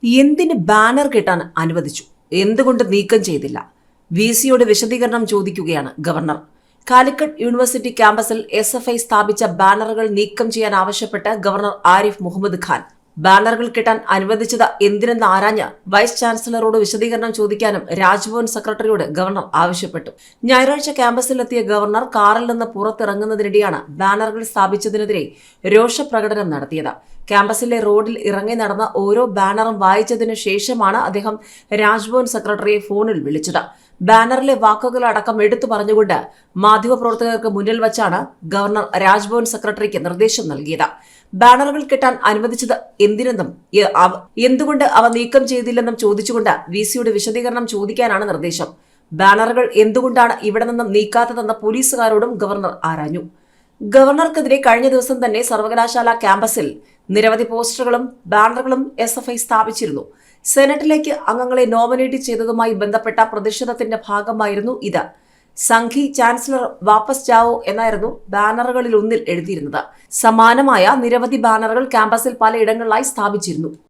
എന്തിന് ബാനർ കെട്ടാൻ അനുവദിച്ചു? എന്തുകൊണ്ട് നീക്കം ചെയ്തില്ല? വിസിയോട് വിശദീകരണം ചോദിക്കുകയാണ് ഗവർണർ. കാലിക്കറ്റ് യൂണിവേഴ്സിറ്റി ക്യാമ്പസിൽ SFI സ്ഥാപിച്ച ബാനറുകൾ നീക്കം ചെയ്യാൻ ആവശ്യപ്പെട്ട് ഗവർണർ ആരിഫ് മുഹമ്മദ് ഖാൻ ബാനറുകൾ കെട്ടാൻ അനുവദിച്ചത് എന്തിനെന്ന് ആരാഞ്ഞ് വൈസ് ചാൻസലറോട് വിശദീകരണം ചോദിക്കാനും രാജ്ഭവൻ സെക്രട്ടറിയോട് ഗവർണർ ആവശ്യപ്പെട്ടു. ഞായറാഴ്ച ക്യാമ്പസിലെത്തിയ ഗവർണർ കാറിൽ നിന്ന് പുറത്തിറങ്ങുന്നതിനിടെയാണ് ബാനറുകൾ സ്ഥാപിച്ചതിനെതിരെ രോഷപ്രകടനം നടത്തിയത്. ക്യാമ്പസിലെ റോഡിൽ ഇറങ്ങി നടന്ന ഓരോ ബാനറും വായിച്ചതിനു ശേഷമാണ് അദ്ദേഹം രാജ്ഭവൻ സെക്രട്ടറിയെ ഫോണിൽ വിളിച്ചത്. ബാനറിലെ വാക്കുകളടക്കം എടുത്തു പറഞ്ഞുകൊണ്ട് മാധ്യമപ്രവർത്തകർക്ക് മുന്നിൽ വച്ചാണ് ഗവർണർ രാജ്ഭവൻ സെക്രട്ടറിക്ക് നിർദ്ദേശം നൽകിയത്. ബാനറുകൾ കെട്ടാൻ അനുവദിച്ചത് എന്തിനെന്നും എന്തുകൊണ്ട് അവ നീക്കം ചെയ്തില്ലെന്നും ചോദിച്ചുകൊണ്ട് വിസിയുടെ വിശദീകരണം ചോദിക്കാനാണ് നിർദ്ദേശം. ബാനറുകൾ എന്തുകൊണ്ടാണ് ഇവിടെ നിന്നും നീക്കാത്തതെന്ന് പോലീസുകാരോടും ഗവർണർ ആരാഞ്ഞു. ഗവർണർക്കെതിരെ കഴിഞ്ഞ ദിവസം തന്നെ സർവകലാശാല ക്യാമ്പസിൽ നിരവധി പോസ്റ്ററുകളും ബാനറുകളും SFI സ്ഥാപിച്ചിരുന്നു. സെനറ്റിലേക്ക് അംഗങ്ങളെ നോമിനേറ്റ് ചെയ്തതുമായി ബന്ധപ്പെട്ട പ്രതിഷേധത്തിന്റെ ഭാഗമായിരുന്നു ഇത്. സംഘി ചാൻസലർ വാപ്പസ് ജാവോ എന്നായിരുന്നു ബാനറുകളിൽ ഒന്നിൽ എഴുതിയിരുന്നത്. സമാനമായ നിരവധി ബാനറുകൾ ക്യാമ്പസിൽ പലയിടങ്ങളിലായി സ്ഥാപിച്ചിരുന്നു.